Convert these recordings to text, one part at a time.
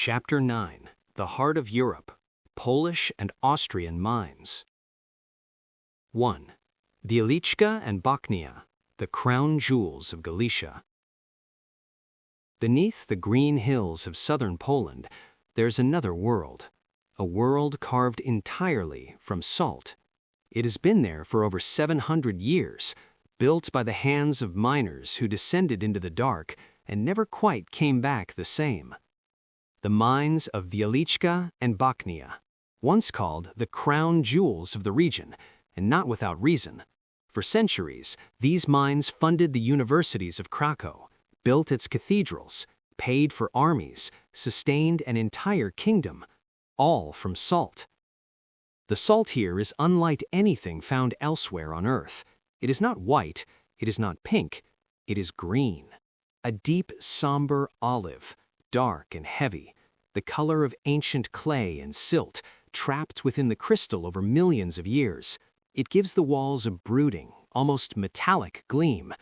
Chapter 9: The Heart of Europe, Polish and Austrian Mines. 1. Wieliczka and Bochnia, the Crown Jewels of Galicia. Beneath the green hills of southern Poland, there's another world, a world carved entirely from salt. It has been there for over 700 years, built by the hands of miners who descended into the dark and never quite came back the same. The mines of Wieliczka and Bochnia, once called the crown jewels of the region, and not without reason. For centuries, these mines funded the universities of Krakow, built its cathedrals, paid for armies, sustained an entire kingdom, all from salt. The salt here is unlike anything found elsewhere on Earth. It is not white, it is not pink, it is green. A deep, somber olive, dark and heavy, the color of ancient clay and silt, trapped within the crystal over millions of years. It gives the walls a brooding, almost metallic gleam.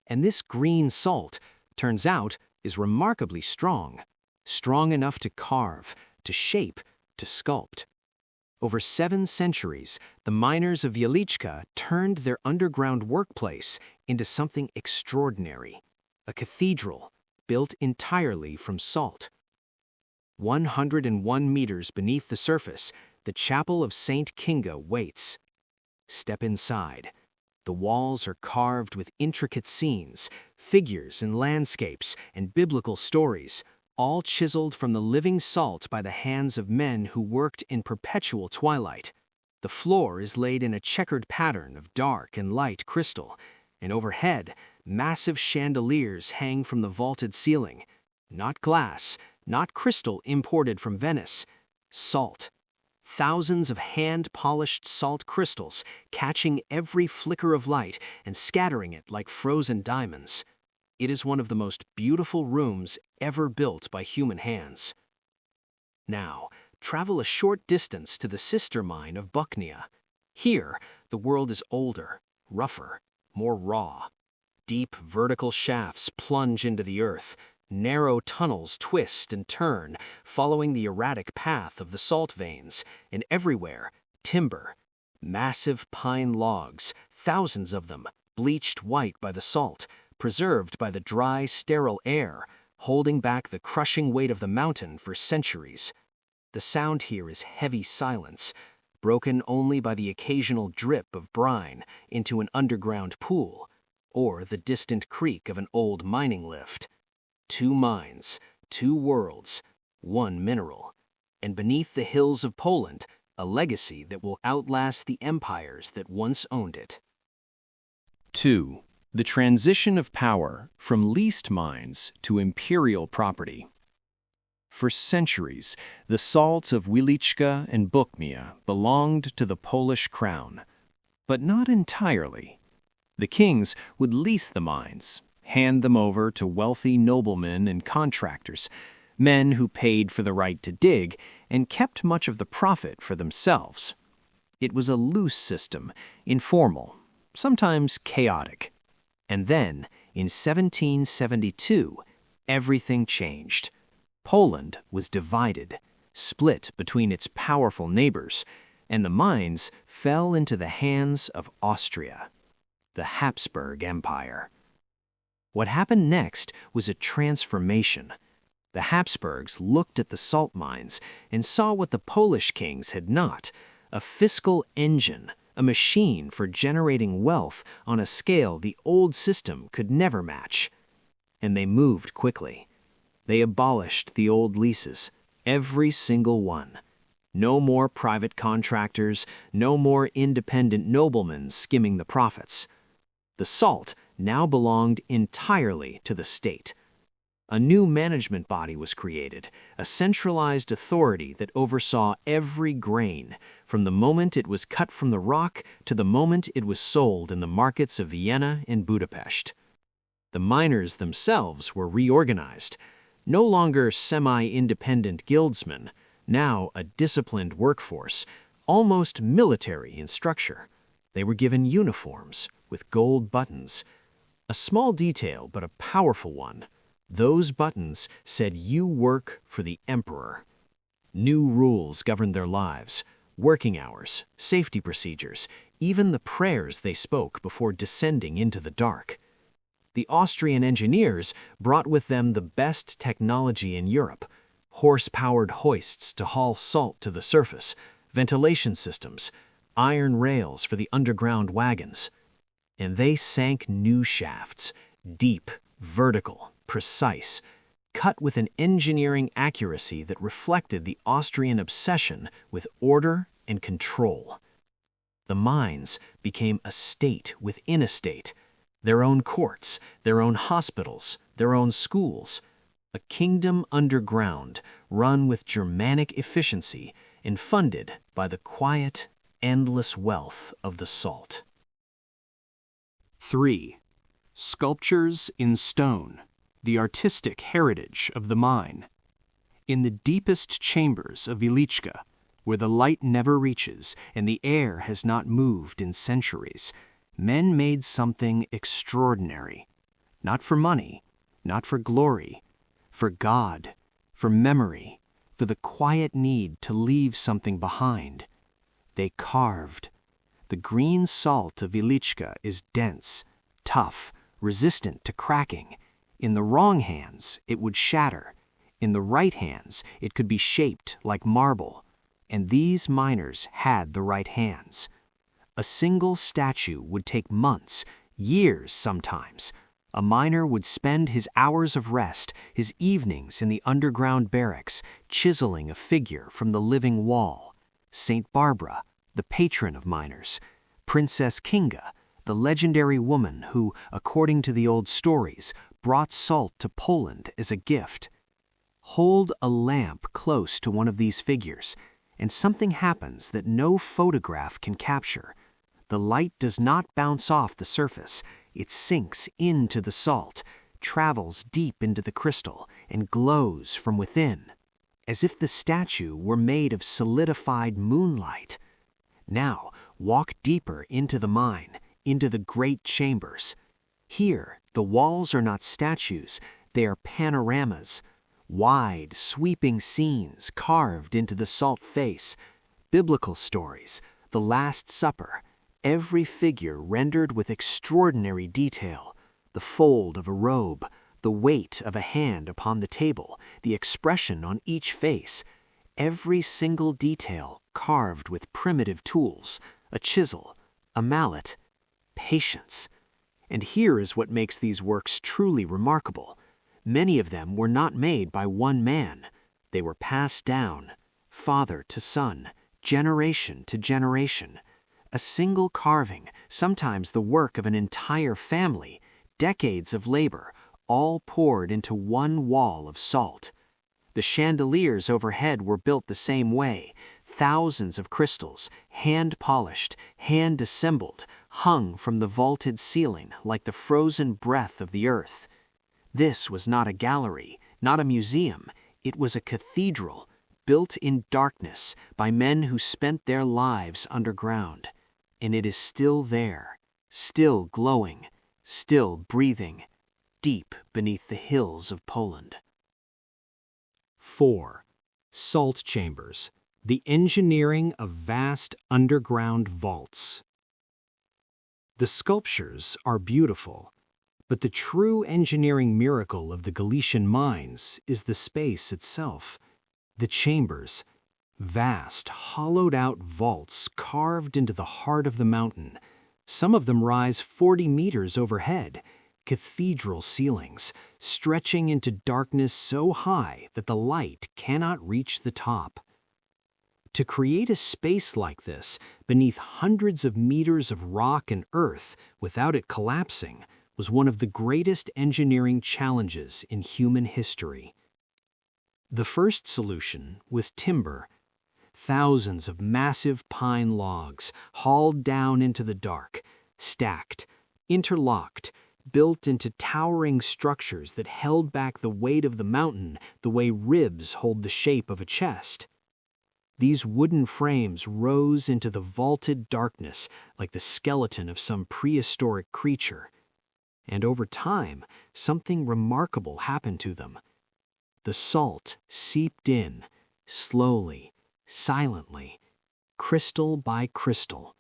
And this green salt, turns out, is remarkably strong. Strong enough to carve, to shape, to sculpt. Over 7 centuries, the miners of Wieliczka turned their underground workplace into something extraordinary. A cathedral, built entirely from salt. 101 meters beneath the surface, the Chapel of Saint Kinga waits. Step inside. The walls are carved with intricate scenes, figures and landscapes, and biblical stories, all chiseled from the living salt by the hands of men who worked in perpetual twilight. The floor is laid in a checkered pattern of dark and light crystal, and overhead, massive chandeliers hang from the vaulted ceiling. Not glass, not crystal imported from Venice. Salt. Thousands of hand-polished salt crystals catching every flicker of light and scattering it like frozen diamonds. It is one of the most beautiful rooms ever built by human hands. Now, travel a short distance to the sister mine of Bochnia. Here, the world is older, rougher, more raw. Deep vertical shafts plunge into the earth. Narrow tunnels twist and turn, following the erratic path of the salt veins, and everywhere, timber. Massive pine logs, thousands of them, bleached white by the salt, preserved by the dry, sterile air, holding back the crushing weight of the mountain for centuries. The sound here is heavy silence, broken only by the occasional drip of brine into an underground pool, or the distant creak of an old mining lift. 2 mines, 2 worlds, 1 mineral, and beneath the hills of Poland, a legacy that will outlast the empires that once owned it. 2. The transition of power from leased mines to imperial property. For centuries, the salt of Wieliczka and Bochnia belonged to the Polish crown, but not entirely. The kings would lease the mines, hand them over to wealthy noblemen and contractors, men who paid for the right to dig and kept much of the profit for themselves. It was a loose system, informal, sometimes chaotic. And then, in 1772, everything changed. Poland was divided, split between its powerful neighbors, and the mines fell into the hands of Austria, the Habsburg Empire. What happened next was a transformation. The Habsburgs looked at the salt mines and saw what the Polish kings had not: a fiscal engine, a machine for generating wealth on a scale the old system could never match. And they moved quickly. They abolished the old leases, every single one. No more private contractors, no more independent noblemen skimming the profits. The salt now belonged entirely to the state. A new management body was created, a centralized authority that oversaw every grain, from the moment it was cut from the rock to the moment it was sold in the markets of Vienna and Budapest. The miners themselves were reorganized, no longer semi-independent guildsmen, now a disciplined workforce, almost military in structure. They were given uniforms with gold buttons. A small detail, but a powerful one. Those buttons said you work for the emperor. New rules governed their lives, working hours, safety procedures, even the prayers they spoke before descending into the dark. The Austrian engineers brought with them the best technology in Europe: horse-powered hoists to haul salt to the surface, ventilation systems, iron rails for the underground wagons. And they sank new shafts, deep, vertical, precise, cut with an engineering accuracy that reflected the Austrian obsession with order and control. The mines became a state within a state, their own courts, their own hospitals, their own schools, a kingdom underground run with Germanic efficiency and funded by the quiet, endless wealth of the salt. 3. Sculptures in stone, the artistic heritage of the mine. In the deepest chambers of Wieliczka, where the light never reaches and the air has not moved in centuries, men made something extraordinary. Not for money, not for glory, for God, for memory, for the quiet need to leave something behind. They carved. The green salt of Wieliczka is dense, tough, resistant to cracking. In the wrong hands, it would shatter. In the right hands, it could be shaped like marble. And these miners had the right hands. A single statue would take months, years sometimes. A miner would spend his hours of rest, his evenings in the underground barracks, chiseling a figure from the living wall. Saint Barbara, the patron of miners. Princess Kinga, the legendary woman who, according to the old stories, brought salt to Poland as a gift. Hold a lamp close to one of these figures, and something happens that no photograph can capture. The light does not bounce off the surface. It sinks into the salt, travels deep into the crystal, and glows from within, as if the statue were made of solidified moonlight. Now, walk deeper into the mine, into the great chambers. Here, the walls are not statues, they are panoramas. Wide, sweeping scenes carved into the salt face. Biblical stories, the Last Supper, every figure rendered with extraordinary detail. The fold of a robe, the weight of a hand upon the table, the expression on each face. Every single detail carved with primitive tools, a chisel, a mallet, patience. And here is what makes these works truly remarkable. Many of them were not made by one man. They were passed down, father to son, generation to generation. A single carving, sometimes the work of an entire family, decades of labor, all poured into one wall of salt. The chandeliers overhead were built the same way. Thousands of crystals, hand-polished, hand-assembled, hung from the vaulted ceiling like the frozen breath of the earth. This was not a gallery, not a museum. It was a cathedral, built in darkness by men who spent their lives underground. And it is still there, still glowing, still breathing, deep beneath the hills of Poland. 4. Salt chambers, the engineering of vast underground vaults. The sculptures are beautiful, but the true engineering miracle of the Galician mines is the space itself, the chambers, vast, hollowed-out vaults carved into the heart of the mountain. Some of them rise 40 meters overhead, cathedral ceilings, stretching into darkness so high that the light cannot reach the top. To create a space like this beneath hundreds of meters of rock and earth without it collapsing was one of the greatest engineering challenges in human history. The first solution was timber. Thousands of massive pine logs hauled down into the dark, stacked, interlocked, built into towering structures that held back the weight of the mountain the way ribs hold the shape of a chest. These wooden frames rose into the vaulted darkness like the skeleton of some prehistoric creature. and over time, something remarkable happened to them. The salt seeped in, slowly, silently, crystal by crystal.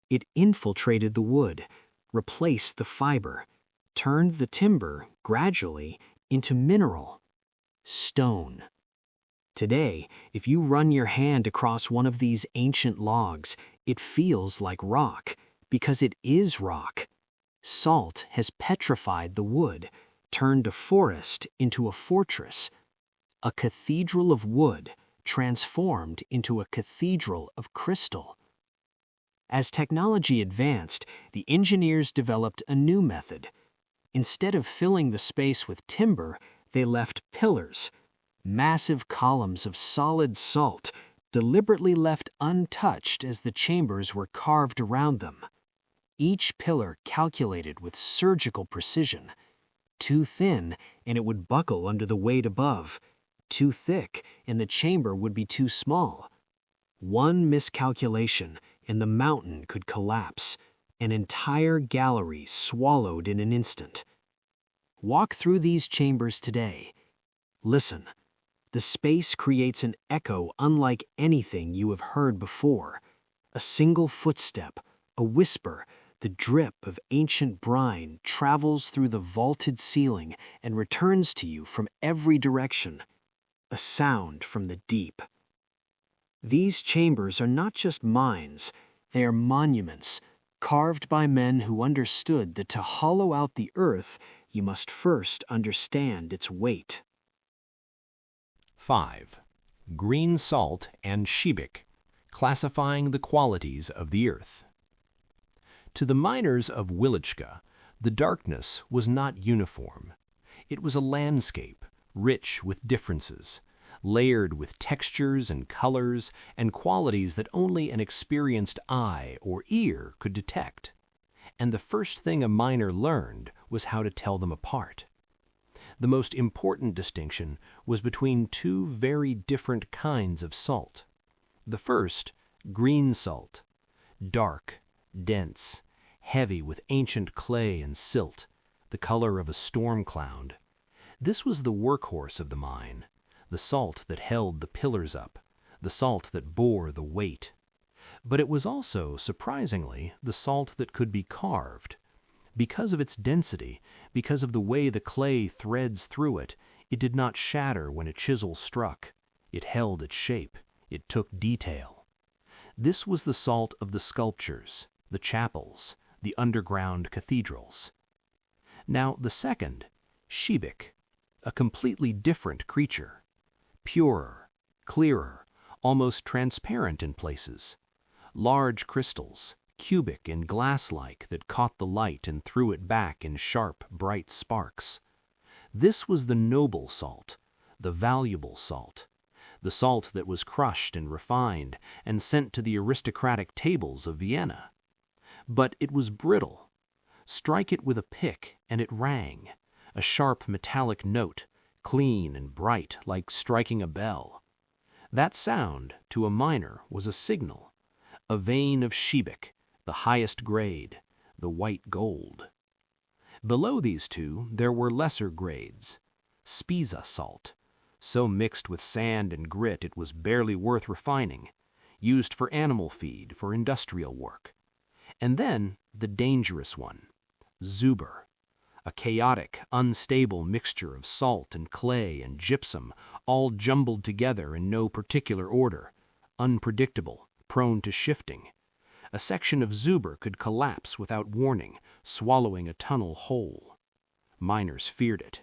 It infiltrated the wood, replaced the fiber, turned the timber, gradually, into mineral, stone. Today, if you run your hand across one of these ancient logs, it feels like rock, because it is rock. Salt has petrified the wood, turned a forest into a fortress. A cathedral of wood transformed into a cathedral of crystal. As technology advanced, the engineers developed a new method. Instead of filling the space with timber, they left pillars, massive columns of solid salt, deliberately left untouched as the chambers were carved around them. Each pillar calculated with surgical precision. Too thin, and it would buckle under the weight above. Too thick, and the chamber would be too small. One miscalculation, and the mountain could collapse, an entire gallery swallowed in an instant. Walk through these chambers today. Listen. The space creates an echo unlike anything you have heard before. A single footstep, a whisper, the drip of ancient brine travels through the vaulted ceiling and returns to you from every direction. A sound from the deep. These chambers are not just mines, they are monuments, carved by men who understood that to hollow out the earth, you must first understand its weight. 5. Green salt and shebeck, classifying the qualities of the earth. To the miners of Wieliczka, the darkness was not uniform. It was a landscape, rich with differences, layered with textures and colors and qualities that only an experienced eye or ear could detect. And the first thing a miner learned was how to tell them apart. The most important distinction was between two very different kinds of salt. The first, green salt, dark, dense, heavy with ancient clay and silt, the color of a storm cloud. This was the workhorse of the mine, the salt that held the pillars up, the salt that bore the weight. But it was also, surprisingly, the salt that could be carved. Because of its density, because of the way the clay threads through it, it did not shatter when a chisel struck. It held its shape. It took detail. This was the salt of the sculptures, the chapels, the underground cathedrals. Now the second, shebeck, a completely different creature. Purer, clearer, almost transparent in places. Large crystals, cubic and glass-like, that caught the light and threw it back in sharp, bright sparks. This was the noble salt, the valuable salt, the salt that was crushed and refined and sent to the aristocratic tables of Vienna. But it was brittle. Strike it with a pick and it rang, a sharp metallic note, clean and bright like striking a bell. That sound, to a miner, was a signal, a vein of shebeck, the highest grade, the white gold. Below these two there were lesser grades, Spiza salt, so mixed with sand and grit it was barely worth refining, used for animal feed, for industrial work. And then the dangerous one, Zuber, a chaotic, unstable mixture of salt and clay and gypsum, all jumbled together in no particular order, unpredictable, prone to shifting. A section of Zuber could collapse without warning, swallowing a tunnel whole. Miners feared it.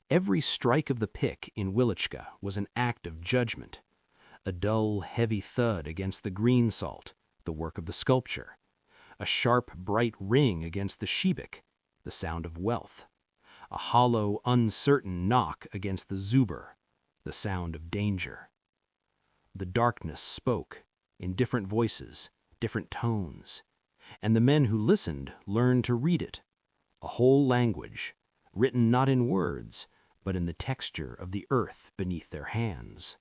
Every strike of the pick in Wieliczka was an act of judgment. A dull, heavy thud against the green salt, the work of the sculpture. A sharp, bright ring against the shebeck, the sound of wealth. A hollow, uncertain knock against the Zuber, the sound of danger. The darkness spoke, in different voices, different tones, and the men who listened learned to read it, a whole language, written not in words, but in the texture of the earth beneath their hands.